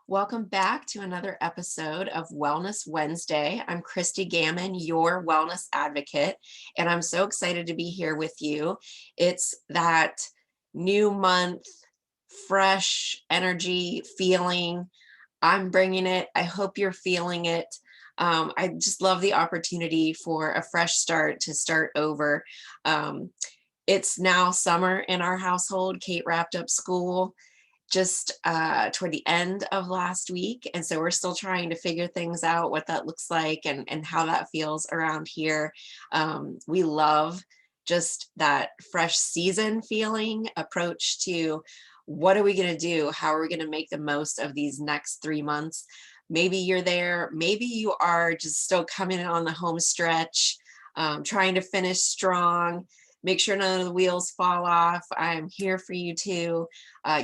Welcome back to another episode of Wellness Wednesday. I'm Christy Gammon, your wellness advocate, and I'm so excited to be here with you. It's that new month, fresh energy feeling. I'm bringing it. I hope you're feeling it. I just love the opportunity for a fresh start to start over. Um, it's now summer in our household. Kate wrapped up school just toward the end of last week. And so we're still trying to figure things out, what that looks like and how that feels around here. We love just that fresh season feeling approach to what are we going to do? How are we going to make the most of these next 3 months? Maybe you're there. Maybe you are just still coming in on the home stretch, trying to finish strong. Make sure none of the wheels fall off. I'm here for you too.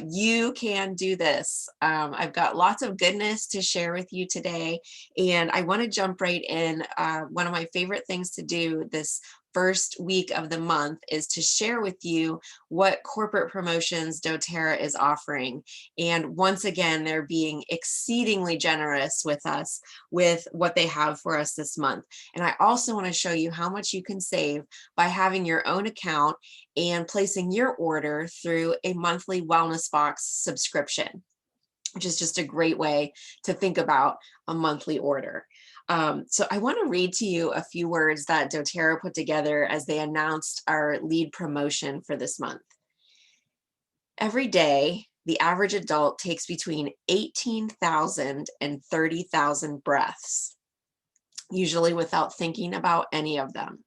You can do this. I've got lots of goodness to share with you today, and I want to jump right in. One of my favorite things to do this first week of the month is to share with you what corporate promotions doTERRA is offering. And once again, they're being exceedingly generous with us with what they have for us this month. And I also want to show you how much you can save by having your own account and placing your order through a monthly wellness box subscription, which is just a great way to think about a monthly order. So I want to read to you a few words that doTERRA put together as they announced our lead promotion for this month. Every day, the average adult takes between 18,000 and 30,000 breaths, usually without thinking about any of them.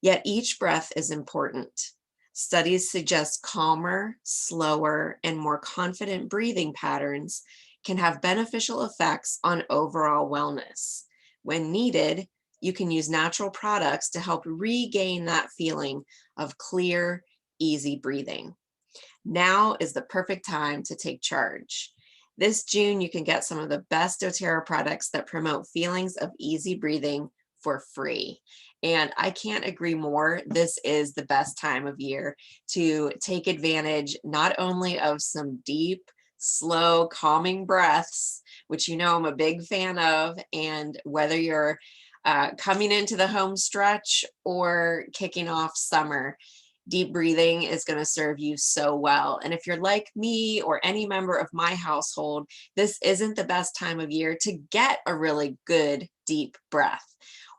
Yet each breath is important. Studies suggest calmer, slower, and more confident breathing patterns can have beneficial effects on overall wellness. When needed, you can use natural products to help regain that feeling of clear, easy breathing. Now is the perfect time to take charge. This June, you can get some of the best doTERRA products that promote feelings of easy breathing for free. And I can't agree more. This is the best time of year to take advantage not only of some deep, slow, calming breaths, which you know I'm a big fan of, and whether you're coming into the home stretch or kicking off summer, deep breathing is going to serve you so well. And if you're like me or any member of my household, this isn't the best time of year to get a really good deep breath.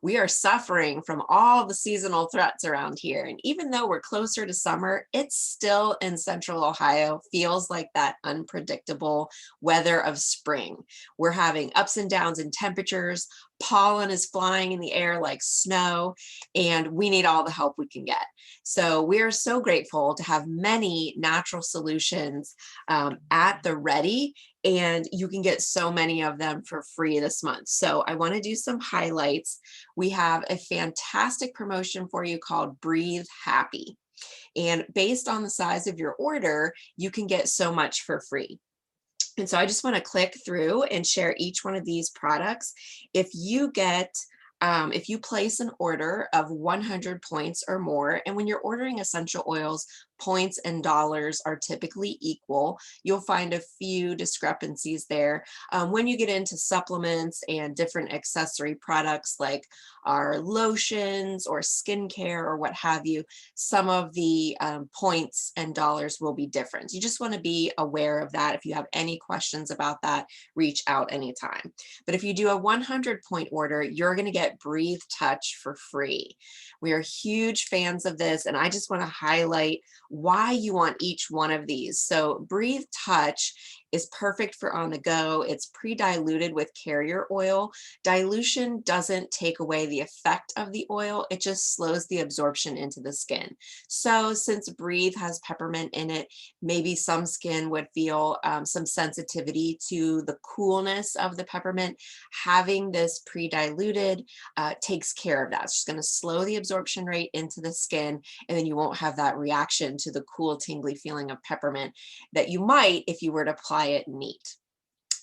We are suffering from all the seasonal threats around here. And even though we're closer to summer, it's still in central Ohio, feels like that unpredictable weather of spring. We're having ups and downs in temperatures, pollen is flying in the air like snow, and we need all the help we can get. So we are so grateful to have many natural solutions at the ready, and you can get so many of them for free this month. So I want to do some highlights. We have a fantastic promotion for you called Breathe Happy. And based on the size of your order, you can get so much for free. And so I just want to click through and share each one of these products. If you get if you place an order of 100 points or more, and when you're ordering essential oils, points and dollars are typically equal. You'll find a few discrepancies there. When you get into supplements and different accessory products like our lotions or skincare or what have you, some of the points and dollars will be different. You just want to be aware of that. If you have any questions about that, reach out anytime. But if you do a 100-point order, you're going to get Breathe Touch for free. We are huge fans of this, and I just want to highlight why you want each one of these. So Breathe Touch is perfect for on the go. It's pre-diluted with carrier oil. Dilution doesn't take away the effect of the oil. It just slows the absorption into the skin. So since Breathe has peppermint in it, maybe some skin would feel some sensitivity to the coolness of the peppermint. Having this pre-diluted takes care of that. It's just going to slow the absorption rate into the skin, and then you won't have that reaction to the cool, tingly feeling of peppermint that you might if you were to apply it neat.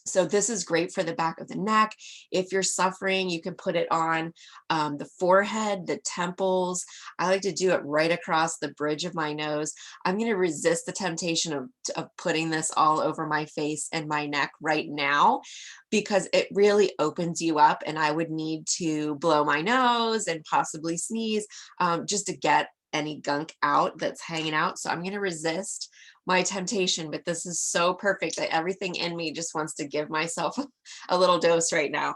So this is great for the back of the neck. If you're suffering, you can put it on the forehead, the temples. I like to do it right across the bridge of my nose. I'm going to resist the temptation of putting this all over my face and my neck right now, because it really opens you up, and I would need to blow my nose and possibly sneeze just to get any gunk out that's hanging out. So I'm going to resist my temptation, but this is so perfect that everything in me just wants to give myself a little dose right now.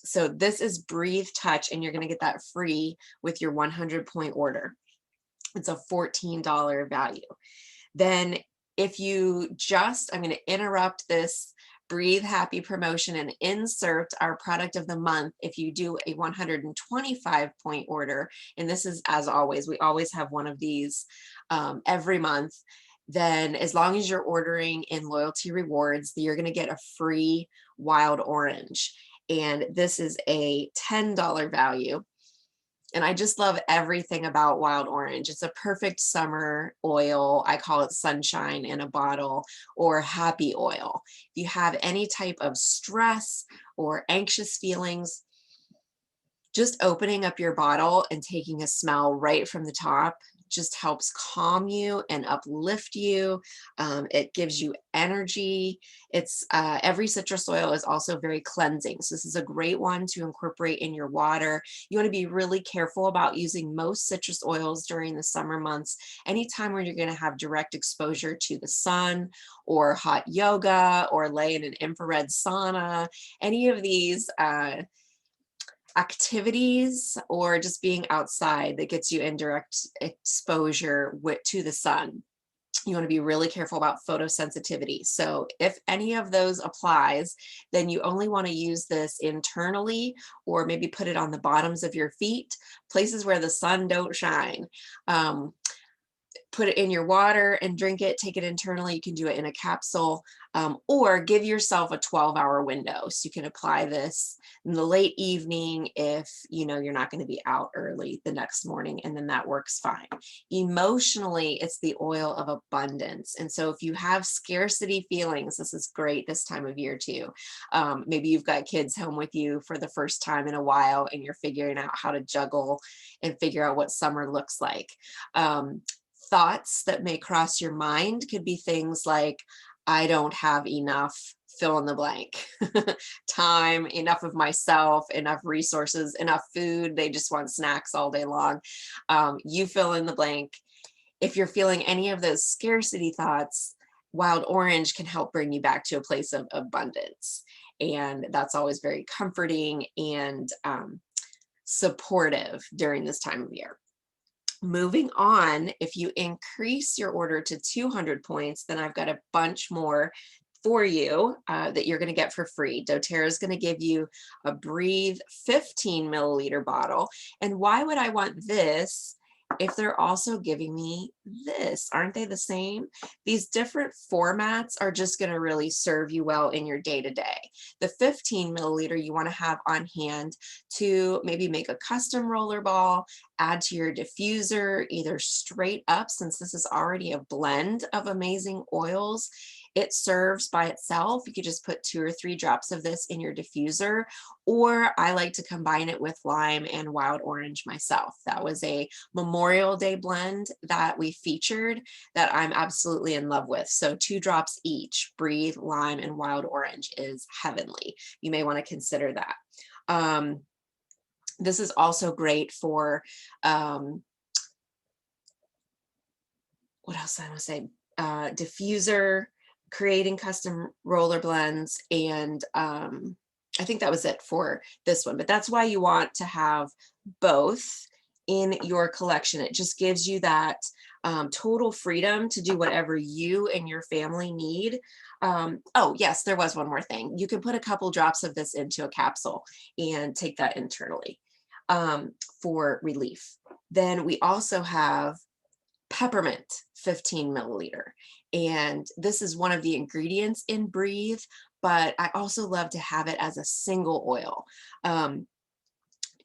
So this is Breathe Touch, and you're going to get that free with your 100-point order. It's a $14 value. Then if you just, I'm going to interrupt this Breathe Happy promotion and insert our product of the month. If you do a 125-point order, and this is, as always, we always have one of these every month, then as long as you're ordering in loyalty rewards, you're going to get a free wild orange. And this is a $10 value. And I just love everything about wild orange. It's a perfect summer oil. I call it sunshine in a bottle, or happy oil. If you have any type of stress or anxious feelings, just opening up your bottle and taking a smell right from the top just helps calm you and uplift you. It gives you energy. It's every citrus oil is also very cleansing. So this is a great one to incorporate in your water. You want to be really careful about using most citrus oils during the summer months. Anytime when you're going to have direct exposure to the sun, or hot yoga, or lay in an infrared sauna, any of these activities, or just being outside that gets you indirect exposure to the sun, you want to be really careful about photosensitivity. So if any of those applies, then you only want to use this internally, or maybe put it on the bottoms of your feet, places where the sun don't shine. Put it in your water and drink it, take it internally. You can do it in a capsule, or give yourself a 12-hour window. So you can apply this in the late evening if you know you're not going to be out early the next morning, and then that works fine. Emotionally, it's the oil of abundance. And so if you have scarcity feelings, this is great this time of year too. Maybe you've got kids home with you for the first time in a while, and you're figuring out how to juggle and figure out what summer looks like. Thoughts that may cross your mind could be things like, I don't have enough, fill in the blank, time, enough of myself, enough resources, enough food. They just want snacks all day long. You fill in the blank. If you're feeling any of those scarcity thoughts, wild orange can help bring you back to a place of abundance. And that's always very comforting and supportive during this time of year. Moving on, if you increase your order to 200 points, then I've got a bunch more for you that you're going to get for free. Doterra is going to give you a Breathe 15 milliliter bottle. And why would I want this if they're also giving me this? Aren't they the same? These different formats are just going to really serve you well in your day-to-day. The 15 milliliter you want to have on hand to maybe make a custom roller ball, add to your diffuser, either straight up, since this is already a blend of amazing oils. It serves by itself. You could just put 2 or 3 drops of this in your diffuser, or I like to combine it with lime and wild orange myself. That was a Memorial Day blend that we featured that I'm absolutely in love with. So 2 drops each, Breathe, lime, and wild orange is heavenly. You may want to consider that. This is also great for, what else I want to say, diffuser, creating custom roller blends, and I think that was it for this one. But that's why you want to have both in your collection. It just gives you that total freedom to do whatever you and your family need. Oh yes, there was one more thing. You can put a couple drops of this into a capsule and take that internally for relief. Then we also have peppermint 15 milliliter. And this is one of the ingredients in Breathe, but I also love to have it as a single oil.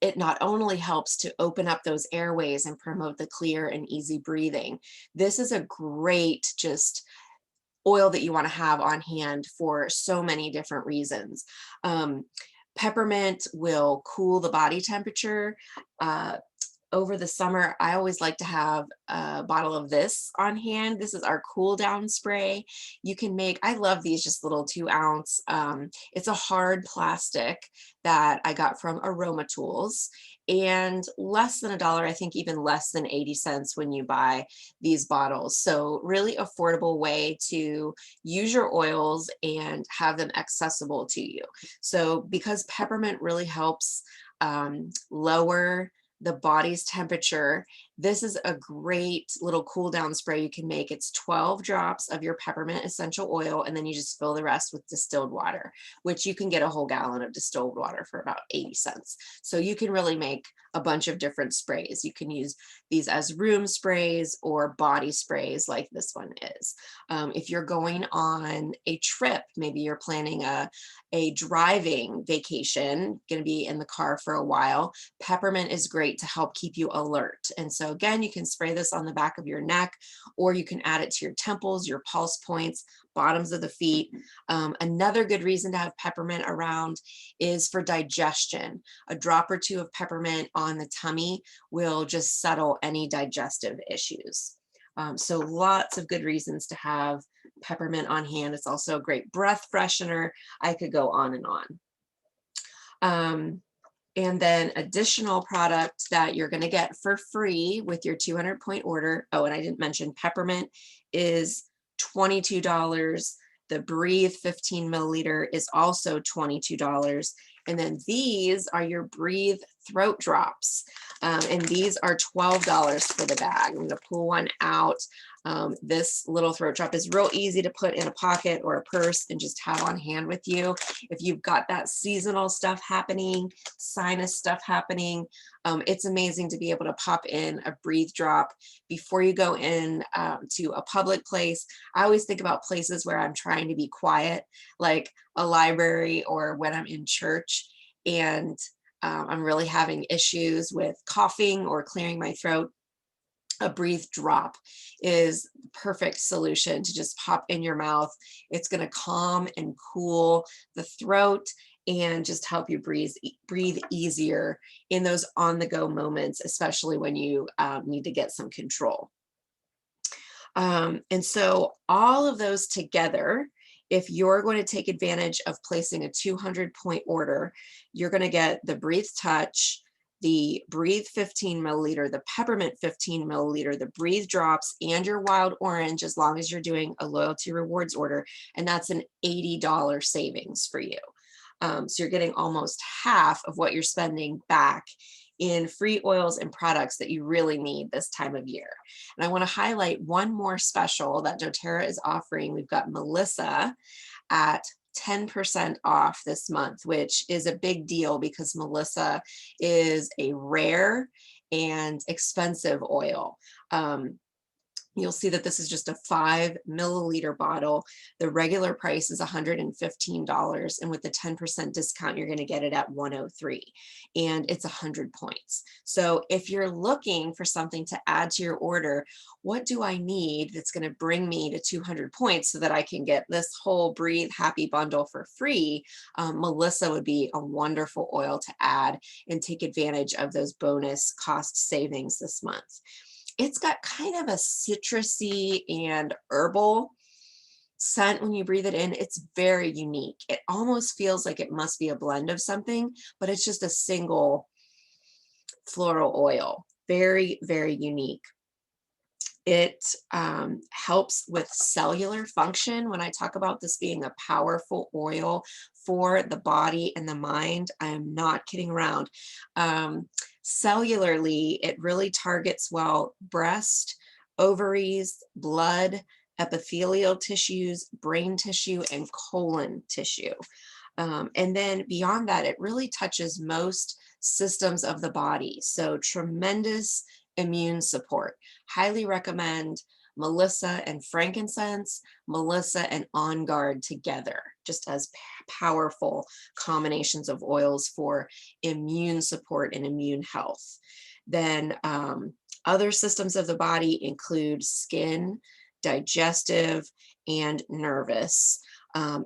It not only helps to open up those airways and promote the clear and easy breathing, this is a great just oil that you want to have on hand for so many different reasons. Um, Peppermint will cool the body temperature. Uh, Over the summer, I always like to have a bottle of this on hand. This is our cool down spray. You can make, I love these just little 2 ounce. It's a hard plastic that I got from Aroma Tools, and less than $1, I think even less than 80 cents when you buy these bottles. So really affordable way to use your oils and have them accessible to you. So because peppermint really helps lower the body's temperature, this is a great little cool down spray you can make. It's 12 drops of your peppermint essential oil, and then you just fill the rest with distilled water, which you can get a whole gallon of distilled water for about 80 cents. So you can really make a bunch of different sprays. You can use these as room sprays or body sprays like this one is. If you're going on a trip, maybe you're planning a driving vacation, going to be in the car for a while, peppermint is great to help keep you alert. And so again, you can spray this on the back of your neck, or you can add it to your temples, your pulse points, bottoms of the feet. Another good reason to have peppermint around is for digestion. A drop or two of peppermint on the tummy will just settle any digestive issues. So lots of good reasons to have peppermint on hand. It's also a great breath freshener. I could go on and on. And then additional product that you're going to get for free with your 200 point order. Oh, and I didn't mention peppermint is $22. The Breathe 15 milliliter is also $22. And then these are your Breathe throat drops. And these are $12 for the bag. I'm going to pull one out. This little throat drop is real easy to put in a pocket or a purse and just have on hand with you. If you've got that seasonal stuff happening, sinus stuff happening, it's amazing to be able to pop in a Breathe drop before you go in to a public place. I always think about places where I'm trying to be quiet, like a library or when I'm in church, and I'm really having issues with coughing or clearing my throat. A Breathe drop is the perfect solution to just pop in your mouth. It's going to calm and cool the throat and just help you breathe easier in those on-the-go moments, especially when you need to get some control. And so all of those together, if you're going to take advantage of placing a 200 point order, you're going to get the Breathe Touch, the Breathe 15 milliliter, the Peppermint 15 milliliter, the Breathe drops, and your Wild Orange, as long as you're doing a loyalty rewards order. And that's an $80 savings for you. So you're getting almost half of what you're spending back in free oils and products that you really need this time of year. And I want to highlight one more special that doTERRA is offering. We've got Melissa at 10% off this month, which is a big deal because Melissa is a rare and expensive oil. You'll see that this is just a 5 milliliter bottle. The regular price is $115, and with the 10% discount, you're going to get it at $103, and it's 100 points. So if you're looking for something to add to your order, what do I need that's going to bring me to 200 points so that I can get this whole Breathe Happy bundle for free? Melissa would be a wonderful oil to add and take advantage of those bonus cost savings this month. It's got kind of a citrusy and herbal scent when you breathe it in. It's very unique. It almost feels like it must be a blend of something, but it's just a single floral oil. Very, very unique. It helps with cellular function. When I talk about this being a powerful oil for the body and the mind, I am not kidding around. Cellularly, it really targets well breast, ovaries, blood, epithelial tissues, brain tissue, and colon tissue. And then beyond that, it really touches most systems of the body. So tremendous immune support. Highly recommend Melissa and frankincense, Melissa and On Guard together, just as powerful combinations of oils for immune support and immune health. Then other systems of the body include skin, digestive, and nervous.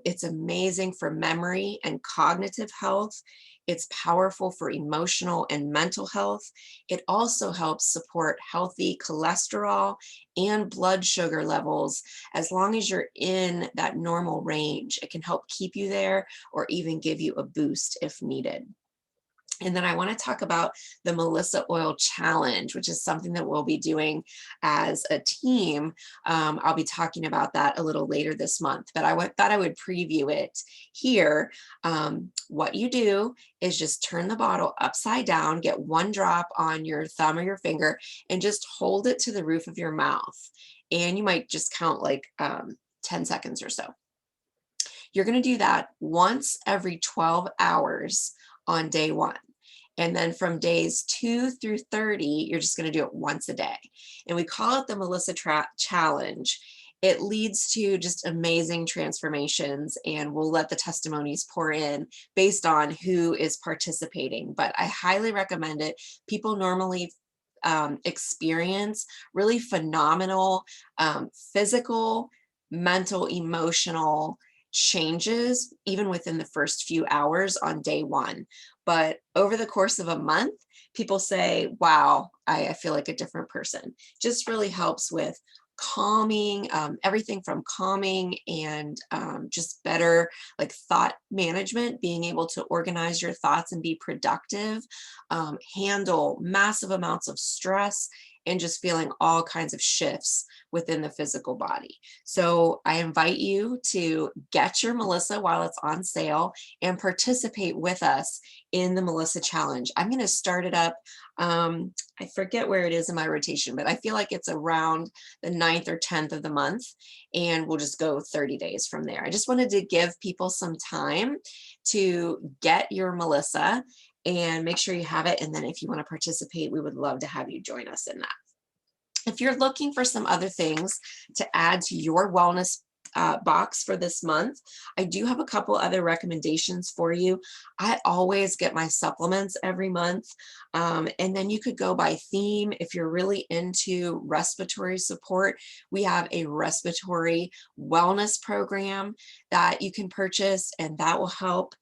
It's amazing for memory and cognitive health. It's powerful for emotional and mental health. It also helps support healthy cholesterol and blood sugar levels. As long as you're in that normal range, it can help keep you there or even give you a boost if needed. And then I want to talk about the Melissa Oil Challenge, which is something that we'll be doing as a team. I'll be talking about that a little later this month, but thought I would preview it here. What you do is just turn the bottle upside down, get one drop on your thumb or your finger, and just hold it to the roof of your mouth. And you might just count like 10 seconds or so. You're going to do that once every 12 hours on day 1. And then from days 2 through 30, you're just going to do it once a day. And we call it the Melissa Challenge. It leads to just amazing transformations, and we'll let the testimonies pour in based on who is participating. But I highly recommend it. People normally experience really phenomenal physical, mental, emotional changes even within the first few hours on day 1. But over the course of a month, people say, wow, I feel like a different person. Just really helps with calming, everything from calming and just better like thought management, being able to organize your thoughts and be productive, handle massive amounts of stress, and just feeling all kinds of shifts within the physical body. So I invite you to get your Melissa while it's on sale and participate with us in the Melissa Challenge. I'm going to start it up. I forget where it is in my rotation, but I feel like it's around the 9th or 10th of the month, and we'll just go 30 days from there. I just wanted to give people some time to get your Melissa and make sure you have it. And then if you want to participate, we would love to have you join us in that. If you're looking for some other things to add to your wellness box for this month, I do have a couple other recommendations for you. I always get my supplements every month, and then you could go by theme. If you're really into respiratory support, we have a respiratory wellness program that you can purchase, and that will help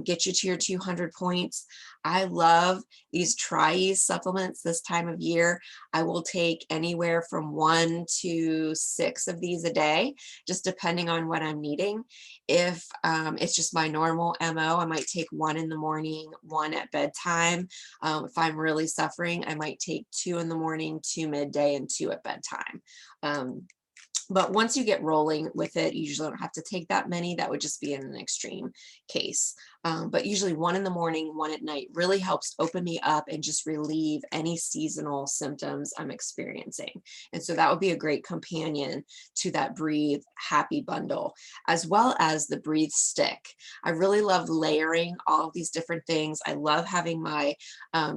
get you to your 200 points. I love these Tri-Ease supplements this time of year. I will take anywhere from 1 to 6 of these a day, just depending on what I'm needing. If it's just my normal MO, I might take 1 in the morning, 1 at bedtime. If I'm really suffering, I might take 2 in the morning, 2 midday, and 2 at bedtime. But once you get rolling with it, you usually don't have to take that many. That would just be in an extreme case. But usually 1 in the morning, 1 at night really helps open me up and just relieve any seasonal symptoms I'm experiencing. And so that would be a great companion to that Breathe Happy bundle, as well as the Breathe Stick. I really love layering all of these different things. I love having my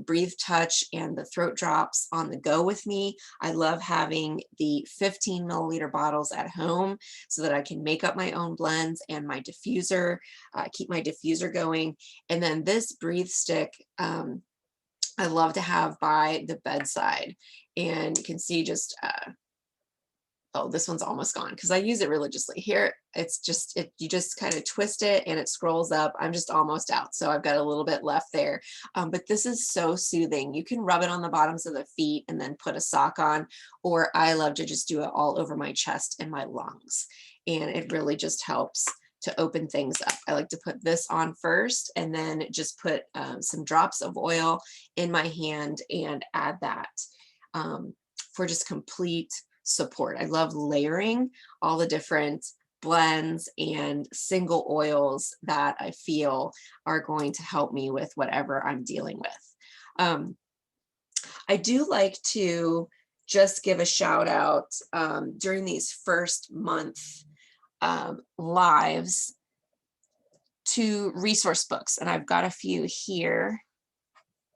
Breathe Touch and the throat drops on the go with me. I love having the 15 milliliter bottles at home so that I can make up my own blends, and my diffuser, keep my diffuser going. And then this Breathe Stick, I love to have by the bedside, and you can see just, oh, this one's almost gone because I use it religiously. Here, it's just, you just kind of twist it and it scrolls up. I'm just almost out. So I've got a little bit left there. But this is so soothing. You can rub it on the bottoms of the feet and then put a sock on, or I love to just do it all over my chest and my lungs. And it really just helps to open things up. I like to put this on first and then just put some drops of oil in my hand and add that for just complete support. I love layering all the different blends and single oils that I feel are going to help me with whatever I'm dealing with. I do like to just give a shout out during these first month lives to resource books, and I've got a few here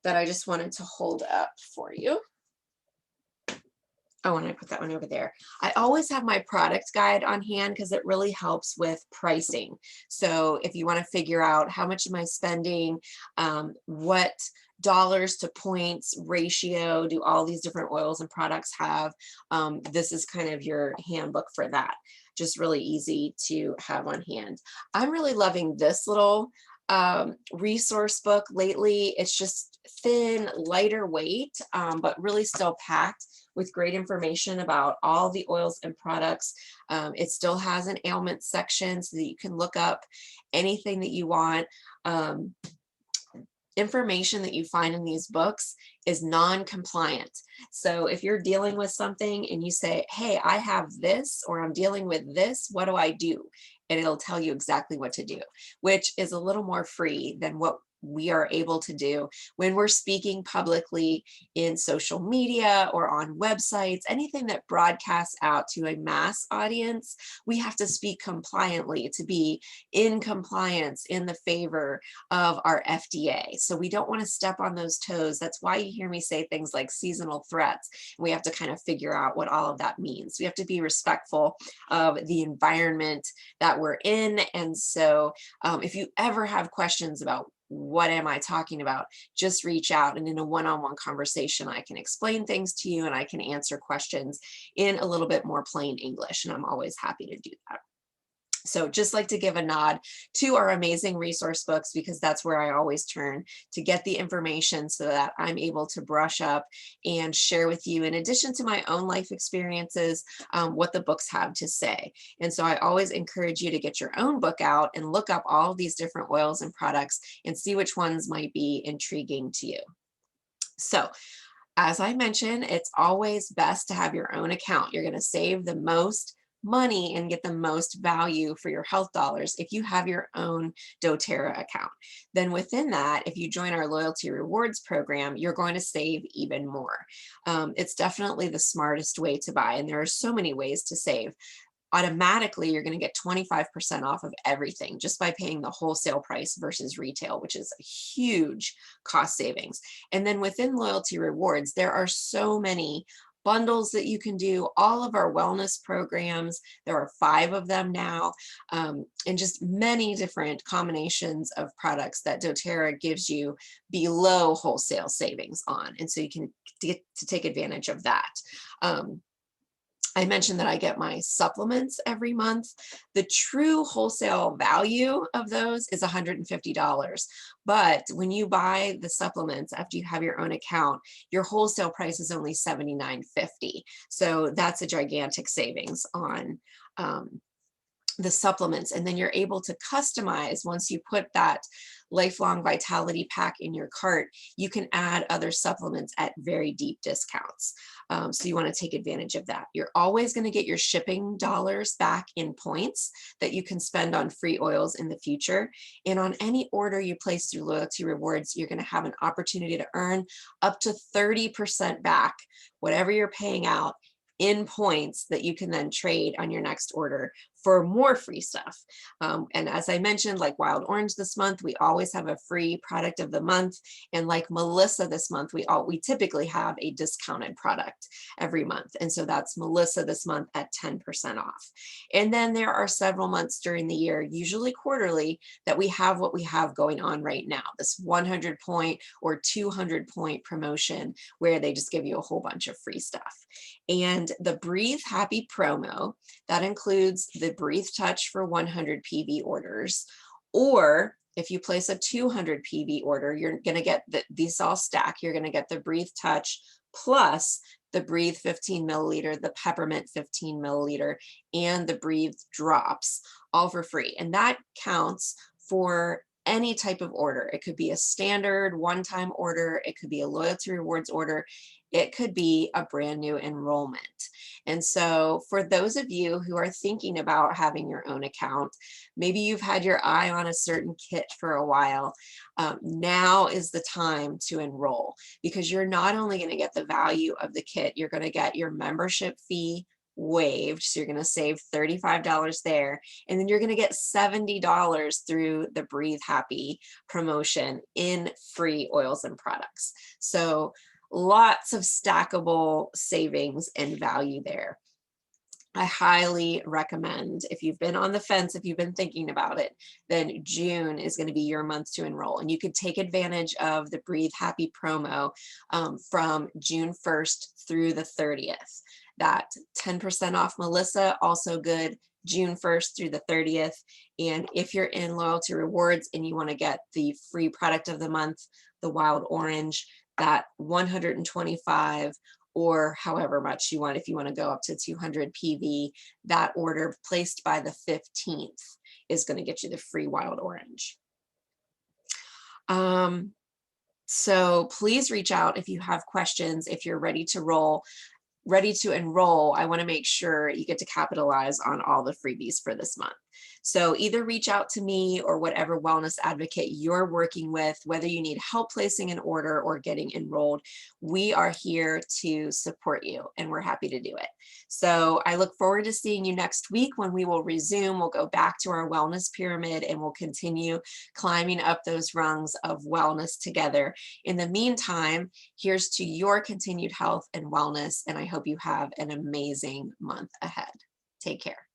that I just wanted to hold up for you. Oh, and I put that one over there. I always have my product guide on hand because it really helps with pricing. So if you want to figure out how much am I spending, what dollars to points ratio do all these different oils and products have, this is kind of your handbook for that. just really easy to have on hand. I'm really loving this little resource book lately. It's just thin, lighter weight, but really still packed with great information about all the oils and products. It still has an ailment section so that you can look up anything that you want. Information that you find in these books is non-compliant. So if you're dealing with something and you say, hey, I have this, or I'm dealing with this, what do I do? And it'll tell you exactly what to do, which is a little more free than what we are able to do when we're speaking publicly in social media or on websites, anything that broadcasts out to a mass audience. We have to speak compliantly to be in compliance in the favor of our FDA. So we don't want to step on those toes. That's why you hear me say things like seasonal threats. We have to kind of figure out what all of that means. We have to be respectful of the environment that we're in. And so if you ever have questions about what am I talking about, just reach out, and in a one-on-one conversation, I can explain things to you and I can answer questions in a little bit more plain English. And I'm always happy to do that. So just like to give a nod to our amazing resource books, because that's where I always turn to get the information so that I'm able to brush up and share with you, in addition to my own life experiences, what the books have to say. And so I always encourage you to get your own book out and look up all of these different oils and products and see which ones might be intriguing to you. So as I mentioned, it's always best to have your own account. You're going to save the most money and get the most value for your health dollars if you have your own doTERRA account. Then within that, if you join our loyalty rewards program, you're going to save even more. It's definitely the smartest way to buy, and there are so many ways to save. Automatically, you're going to get 25% off of everything just by paying the wholesale price versus retail, which is a huge cost savings. And then within loyalty rewards, there are so many bundles that you can do. All of our wellness programs, there are 5 of them now, and just many different combinations of products that doTERRA gives you below wholesale savings on. And so you can get to take advantage of that. I mentioned that I get my supplements every month. The true wholesale value of those is $150. But when you buy the supplements after you have your own account, your wholesale price is only $79.50. So that's a gigantic savings on the supplements. And then you're able to customize. Once you put that lifelong vitality pack in your cart, you can add other supplements at very deep discounts. So you want to take advantage of that. You're always going to get your shipping dollars back in points that you can spend on free oils in the future. And on any order you place through loyalty rewards, you're going to have an opportunity to earn up to 30% back, whatever you're paying out, in points that you can then trade on your next order for more free stuff. And as I mentioned, like Wild Orange this month, we always have a free product of the month. And like Melissa this month, we typically have a discounted product every month. And so that's Melissa this month at 10% off. And then there are several months during the year, usually quarterly, that we have what we have going on right now, this 100 point or 200 point promotion where they just give you a whole bunch of free stuff. And the Breathe Happy promo, that includes the Breathe Touch for 100 PV orders, or if you place a 200 PV order, you're going to get these all stack. You're going to get the Breathe Touch plus the Breathe 15 milliliter, the Peppermint 15 milliliter, and the Breathe Drops, all for free. And that counts for any type of order. It could be a standard one-time order. It could be a loyalty rewards order. It could be a brand new enrollment. And so for those of you who are thinking about having your own account, maybe you've had your eye on a certain kit for a while, now is the time to enroll, because you're not only going to get the value of the kit, you're going to get your membership fee waived. So you're going to save $35 there. And then you're going to get $70 through the Breathe Happy promotion in free oils and products. So lots of stackable savings and value there. I highly recommend, if you've been on the fence, if you've been thinking about it, then June is going to be your month to enroll. And you could take advantage of the Breathe Happy promo from June 1st through the 30th. That 10% off Melissa, also good. June 1st through the 30th. And if you're in Loyalty Rewards and you want to get the free product of the month, the wild orange, that 125 or however much you want, if you want to go up to 200 PV, that order placed by the 15th is going to get you the free wild orange. So please reach out if you have questions, if you're ready to enroll. I want to make sure you get to capitalize on all the freebies for this month. So either reach out to me or whatever wellness advocate you're working with, whether you need help placing an order or getting enrolled. We are here to support you and we're happy to do it. So I look forward to seeing you next week when we will resume. We'll go back to our wellness pyramid and we'll continue climbing up those rungs of wellness together. In the meantime, here's to your continued health and wellness, and I hope you have an amazing month ahead. Take care.